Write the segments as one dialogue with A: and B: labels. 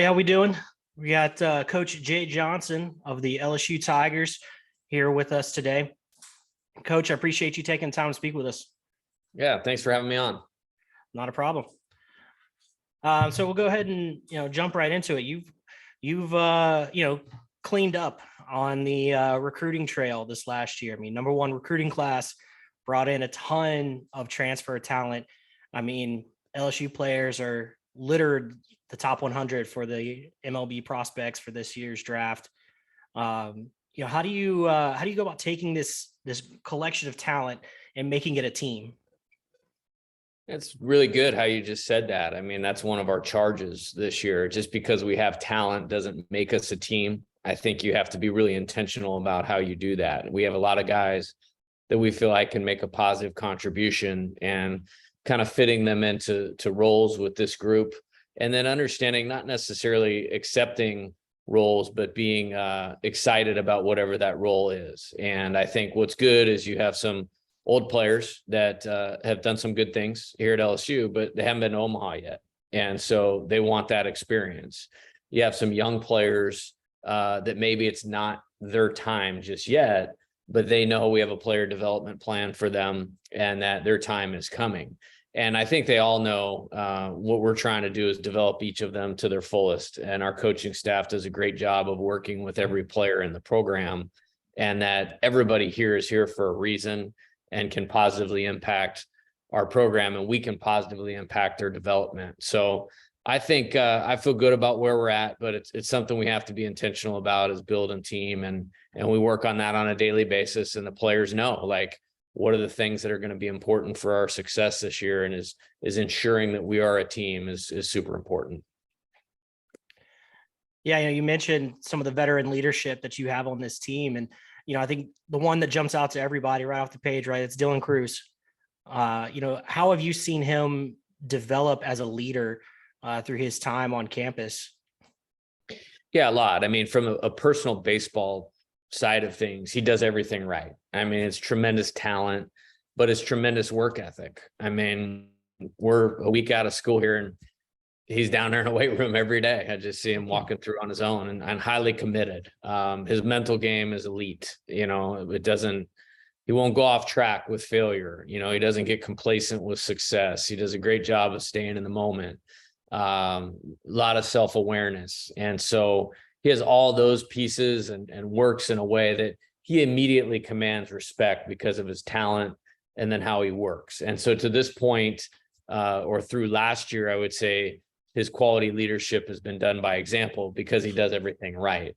A: how we doing? We got Coach Jay Johnson of the LSU Tigers here with us today. Coach, I appreciate you taking the time to speak with us.
B: Yeah, thanks for having me on.
A: Not a problem. So we'll go ahead and jump right into it. You've cleaned up on the recruiting trail this last year. I mean, number one recruiting class, brought in a ton of transfer talent. I mean, LSU players are littered the top 100 for the MLB prospects for this year's draft. How do you go about taking this collection of talent and making it a team?
B: It's really good how you just said that. I mean, that's one of our charges this year. Just because we have talent doesn't make us a team. I think you have to be really intentional about how you do that. We have a lot of guys that we feel like can make a positive contribution, and kind of fitting them into roles with this group, and then understanding, not necessarily accepting roles, but being excited about whatever that role is. And I think what's good is you have some old players that have done some good things here at LSU, but they haven't been to Omaha yet. And so they want that experience. You have some young players that maybe it's not their time just yet, but they know we have a player development plan for them and that their time is coming. And I think they all know what we're trying to do is develop each of them to their fullest. And our coaching staff does a great job of working with every player in the program, and that everybody here is here for a reason and can positively impact our program, and we can positively impact their development. So I think I feel good about where we're at, but it's something we have to be intentional about, is building team, and we work on that on a daily basis. And the players know, like, what are the things that are going to be important for our success this year, and is ensuring that we are a team is super important.
A: Yeah, you mentioned some of the veteran leadership that you have on this team, and I think the one that jumps out to everybody right off the page, right, it's Dylan Cruz. How have you seen him develop as a leader through his time on campus?
B: Yeah, a lot. I mean, from a personal baseball side of things, he does everything right. I mean, it's tremendous talent, but it's tremendous work ethic. I mean, we're a week out of school here, and he's down there in a weight room every day. I just see him walking through on his own, and highly committed. His mental game is elite. He won't go off track with failure. He doesn't get complacent with success. He does a great job of staying in the moment. A lot of self-awareness. And so he has all those pieces and works in a way that he immediately commands respect because of his talent and then how he works. And so to this point, or through last year, I would say his quality leadership has been done by example, because he does everything right.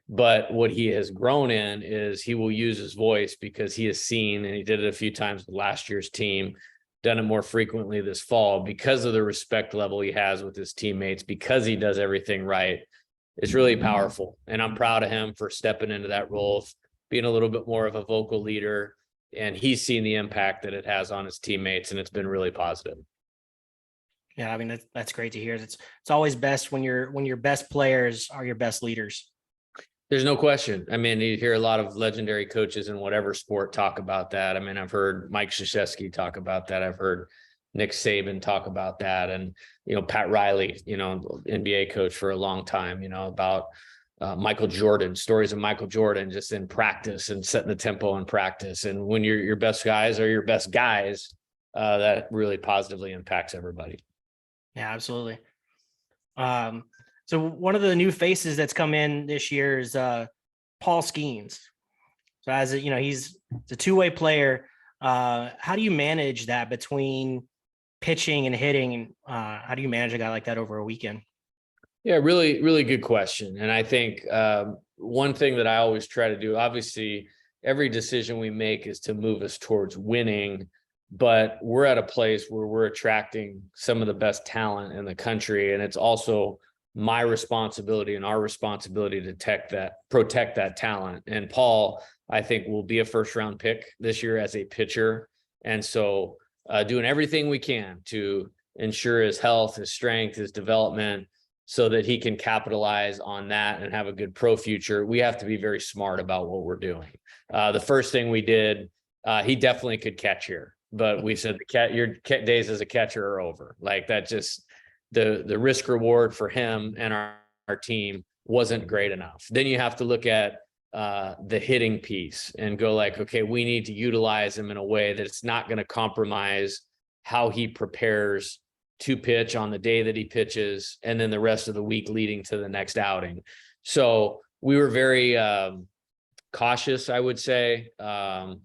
B: But what he has grown in is he will use his voice, because he has seen, and he did it a few times with last year's team, done it more frequently this fall, because of the respect level he has with his teammates, because he does everything right. It's really powerful. And I'm proud of him for stepping into that role, being a little bit more of a vocal leader. And he's seen the impact that it has on his teammates, and it's been really positive.
A: Yeah, I mean, that's great to hear. It's always best when your best players are your best leaders.
B: There's no question. I mean, you hear a lot of legendary coaches in whatever sport talk about that. I mean, I've heard Mike Krzyzewski talk about that. I've heard Nick Saban talk about that. And, Pat Riley, NBA coach for a long time, about Michael Jordan, stories of Michael Jordan just in practice and setting the tempo in practice. And when your best guys are your best guys, that really positively impacts everybody.
A: Yeah, absolutely. So one of the new faces that's come in this year is Paul Skeens. So he's a two-way player. How do you manage that between pitching and hitting? How do you manage a guy like that over a weekend?
B: Yeah, really, really good question. And I think one thing that I always try to do, obviously, every decision we make is to move us towards winning, but we're at a place where we're attracting some of the best talent in the country. And it's also my responsibility and our responsibility to protect that talent. And Paul, I think, will be a first-round pick this year as a pitcher. And so doing everything we can to ensure his health, his strength, his development, so that he can capitalize on that and have a good pro future. We have to be very smart about what we're doing. The first thing we did, he definitely could catch here, but we said your days as a catcher are over. Like, that just the risk reward for him and our our team wasn't great enough. Then you have to look at the hitting piece and go like, okay, we need to utilize him in a way that it's not going to compromise how he prepares to pitch on the day that he pitches, and then the rest of the week leading to the next outing. So we were very cautious, I would say, very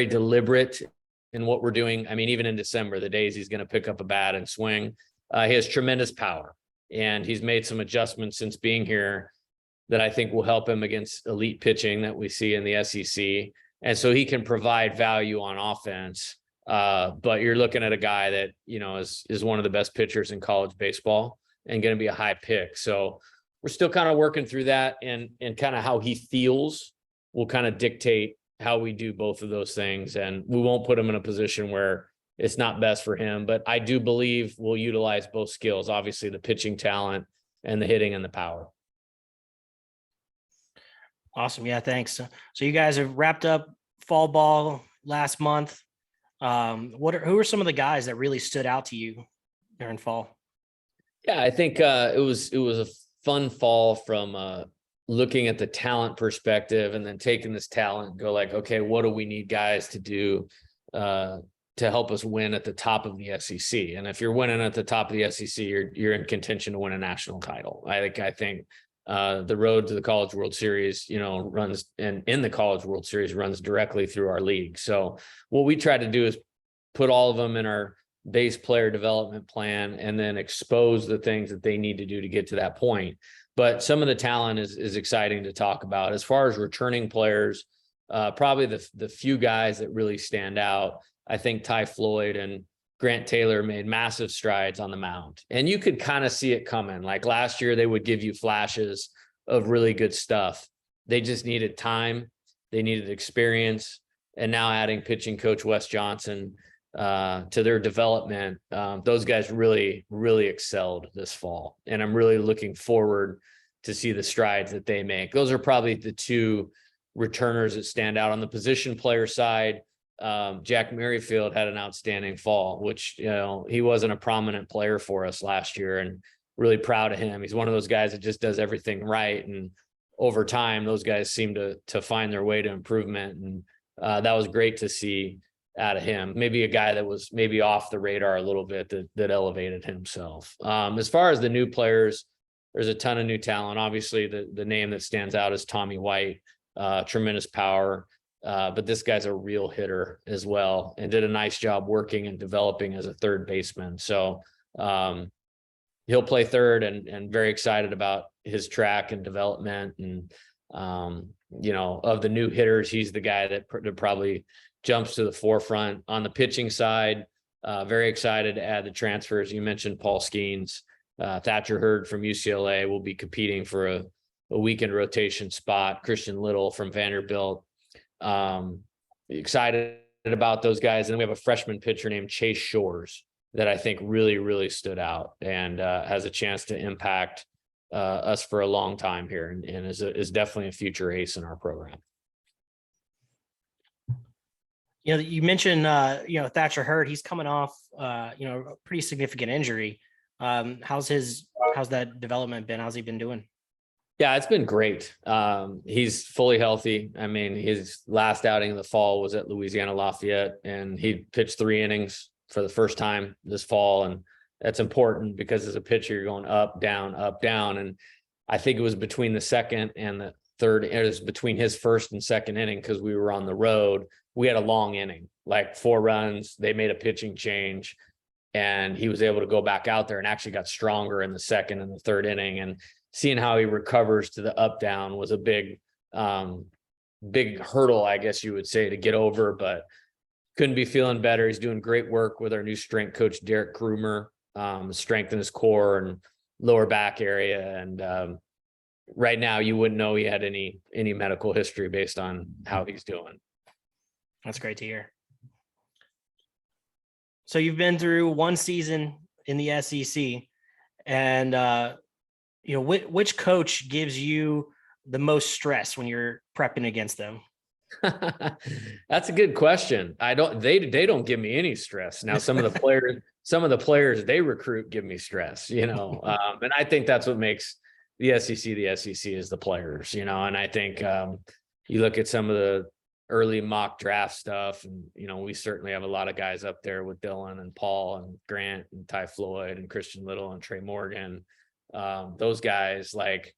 B: deliberate in what we're doing. I mean, even in December, the days he's going to pick up a bat and swing, he has tremendous power, and he's made some adjustments since being here that I think will help him against elite pitching that we see in the SEC. And so he can provide value on offense. But you're looking at a guy that, is one of the best pitchers in college baseball and going to be a high pick. So we're still kind of working through that, and kind of how he feels will kind of dictate how we do both of those things. And we won't put him in a position where it's not best for him, but I do believe we'll utilize both skills, obviously the pitching talent and the hitting and the power.
A: Awesome. Yeah, thanks. So you guys have wrapped up fall ball last month. Who are some of the guys that really stood out to you during fall?
B: Yeah, I think it was a fun fall from looking at the talent perspective, and then taking this talent and go like, okay, what do we need guys to do to help us win at the top of the SEC? And if you're winning at the top of the SEC, you're in contention to win a national title. I think the road to the College World Series, runs, and in the College World Series runs directly through our league. So what we try to do is put all of them in our base player development plan, and then expose the things that they need to do to get to that point. But some of the talent is exciting to talk about. As far as returning players, probably the few guys that really stand out, I think Ty Floyd and Grant Taylor made massive strides on the mound, and you could kind of see it coming. Like last year, they would give you flashes of really good stuff. They just needed time. They needed experience. And now adding pitching coach Wes Johnson to their development, those guys really, really excelled this fall. And I'm really looking forward to see the strides that they make. Those are probably the two returners that stand out. On the position player side, Jack Merrifield had an outstanding fall, which, he wasn't a prominent player for us last year, and really proud of him. He's one of those guys that just does everything right. And over time, those guys seem to find their way to improvement. And that was great to see out of him. Maybe a guy that was maybe off the radar a little bit that elevated himself. As far as the new players, there's a ton of new talent. Obviously, the name that stands out is Tommy White, tremendous power. But this guy's a real hitter as well, and did a nice job working and developing as a third baseman. So he'll play third, and very excited about his track and development. And, of the new hitters, he's the guy that probably jumps to the forefront. On the pitching side, very excited to add the transfers. You mentioned Paul Skeens. Thatcher Hurd from UCLA will be competing for a weekend rotation spot. Christian Little from Vanderbilt. Excited about those guys. And we have a freshman pitcher named Chase Shores that I think really, really stood out, and has a chance to impact us for a long time here, and is definitely a future ace in our program.
A: You mentioned, Thatcher Hurd. He's coming off, a pretty significant injury. How's that development been? How's he been doing?
B: Yeah, it's been great. He's fully healthy. I mean, his last outing in the fall was at Louisiana Lafayette, and he pitched 3 innings for the first time this fall. And that's important because as a pitcher, you're going up, down, up, down. And I think it was between the second and the third, it was between his first and second inning, because we were on the road. We had a long inning, like 4 runs. They made a pitching change, and he was able to go back out there and actually got stronger in the second and the third inning. And seeing how he recovers to the up down was a big hurdle, I guess you would say, to get over, but couldn't be feeling better. He's doing great work with our new strength coach, Derek Krumer, strengthen his core and lower back area. And right now you wouldn't know he had any medical history based on how he's doing.
A: That's great to hear. So you've been through one season in the SEC, and which coach gives you the most stress when you're prepping against them?
B: That's a good question. They don't give me any stress. Now, some of the some of the players they recruit give me stress, and I think that's what makes the SEC is the players, and I think you look at some of the early mock draft stuff, and we certainly have a lot of guys up there with Dylan and Paul and Grant and Ty Floyd and Christian Little and Trey Morgan. Those guys, like,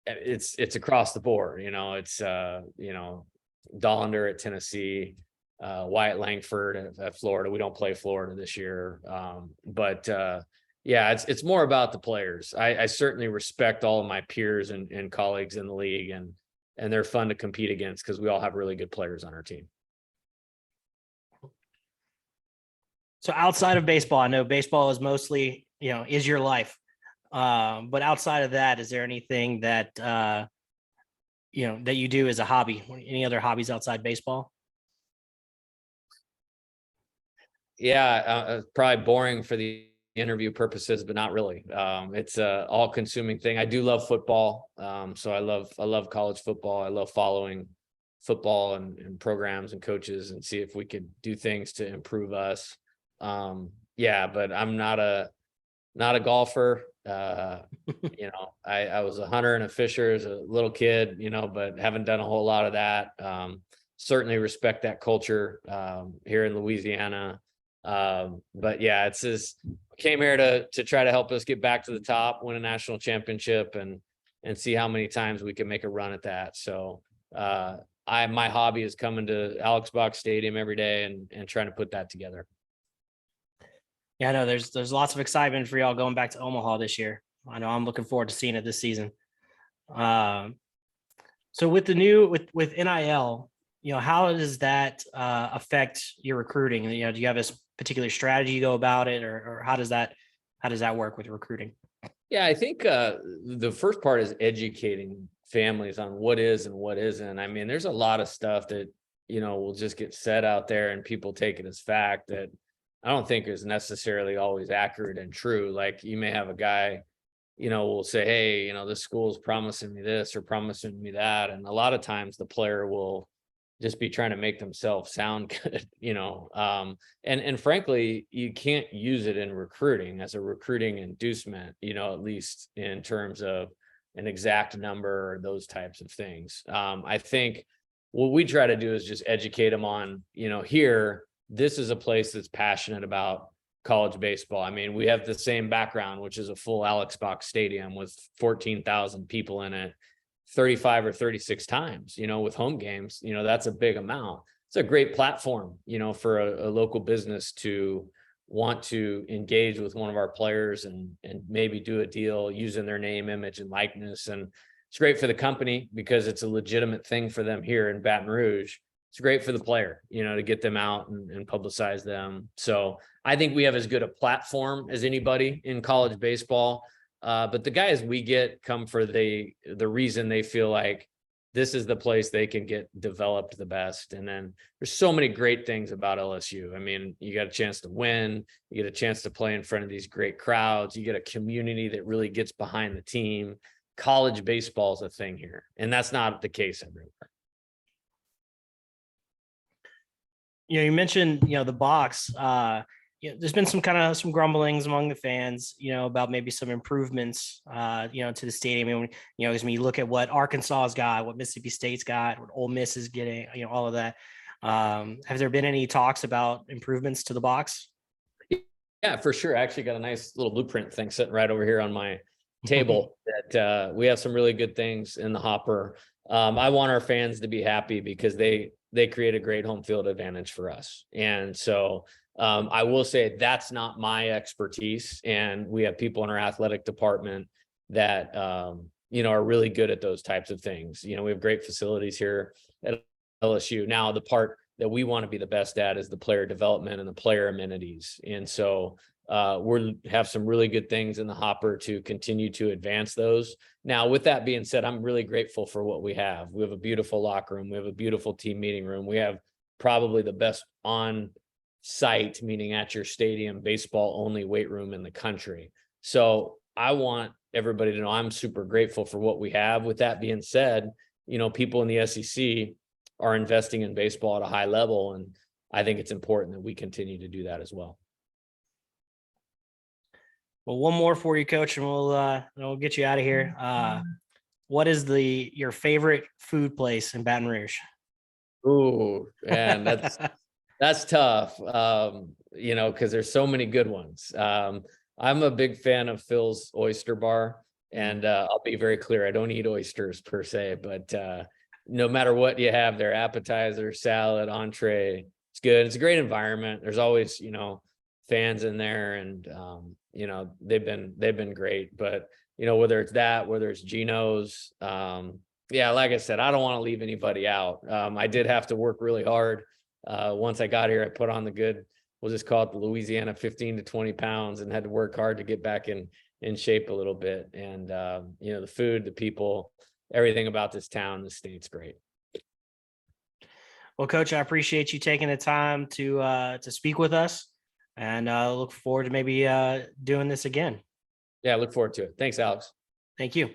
B: it's across the board, it's Dollander at Tennessee, Wyatt Langford at Florida. We don't play Florida this year. But yeah, it's more about the players. I certainly respect all of my peers and colleagues in the league, and they're fun to compete against because we all have really good players on our team.
A: So outside of baseball, I know baseball is mostly, is your life. But outside of that, is there anything that, that you do as a hobby? Any other hobbies outside baseball?
B: Yeah, probably boring for the interview purposes, but not really. It's a all-consuming thing. I do love football. So I love college football. I love following football and programs and coaches and see if we could do things to improve us. Yeah, but I'm not a golfer. I was a hunter and a fisher as a little kid, but haven't done a whole lot of that. Certainly respect that culture here in Louisiana. But yeah, it's just came here to try to help us get back to the top, win a national championship, and see how many times we can make a run at that. So my hobby is coming to Alex Box Stadium every day and trying to put that together.
A: Yeah, I know there's lots of excitement for y'all going back to Omaha this year. I know I'm looking forward to seeing it this season. So with the new with NIL, how does that affect your recruiting? Do you have a particular strategy you go about it, or how does that work with recruiting?
B: Yeah, I think the first part is educating families on what is and what isn't. I mean, there's a lot of stuff that will just get said out there and people take it as fact that I don't think is necessarily always accurate and true. Like, you may have a guy, will say, hey, this school's promising me this or promising me that. And a lot of times the player will just be trying to make themselves sound good, and frankly, you can't use it in recruiting as a recruiting inducement, at least in terms of an exact number or those types of things. I think what we try to do is just educate them on, here, this is a place that's passionate about college baseball. I mean, we have the same background, which is a full Alex Box Stadium with 14,000 people in it, 35 or 36 times, with home games. That's a big amount. It's a great platform, for a local business to want to engage with one of our players and maybe do a deal using their name, image, and likeness. And it's great for the company because it's a legitimate thing for them here in Baton Rouge. It's great for the player, to get them out and publicize them. So I think we have as good a platform as anybody in college baseball. But the guys we get come for the reason they feel like this is the place they can get developed the best. And then there's so many great things about LSU. I mean, you got a chance to win, you get a chance to play in front of these great crowds, you get a community that really gets behind the team. College baseball is a thing here, and that's not the case everywhere.
A: You mentioned, the box. There's been some grumblings among the fans, about maybe some improvements, to the stadium. And, as when you look at what Arkansas's got, what Mississippi State's got, what Ole Miss is getting, all of that. Have there been any talks about improvements to the box?
B: Yeah, for sure. I actually got a nice little blueprint thing sitting right over here on my table that we have some really good things in the hopper. I want our fans to be happy because they create a great home field advantage for us. And so I will say that's not my expertise. And we have people in our athletic department that, are really good at those types of things. We have great facilities here at LSU. Now, the part that we want to be the best at is the player development and the player amenities. And so we have some really good things in the hopper to continue to advance those. Now, with that being said, I'm really grateful for what we have. We have a beautiful locker room. We have a beautiful team meeting room. We have probably the best on site, meaning at your stadium, baseball only weight room in the country. So I want everybody to know I'm super grateful for what we have. With that being said, people in the SEC are investing in baseball at a high level. And I think it's important that we continue to do that as well.
A: Well, one more for you, Coach, and we'll get you out of here. What is your favorite food place in Baton Rouge?
B: Ooh, man, that's tough. Because there's so many good ones. I'm a big fan of Phil's Oyster Bar, and I'll be very clear, I don't eat oysters per se, but no matter what you have, their appetizer, salad, entree, it's good. It's a great environment. There's always, fans in there, and they've been great. But whether it's that, whether it's Geno's, yeah, like I said, I don't want to leave anybody out. I did have to work really hard. Once I got here, I put on the good, we'll just call it the Louisiana 15 to 20 pounds, and had to work hard to get back in shape a little bit. And the food, the people, everything about this town, the state's great.
A: Well, Coach, I appreciate you taking the time to speak with us, and look forward to maybe doing this again.
B: Yeah, I look forward to it. Thanks, Alex.
A: Thank you.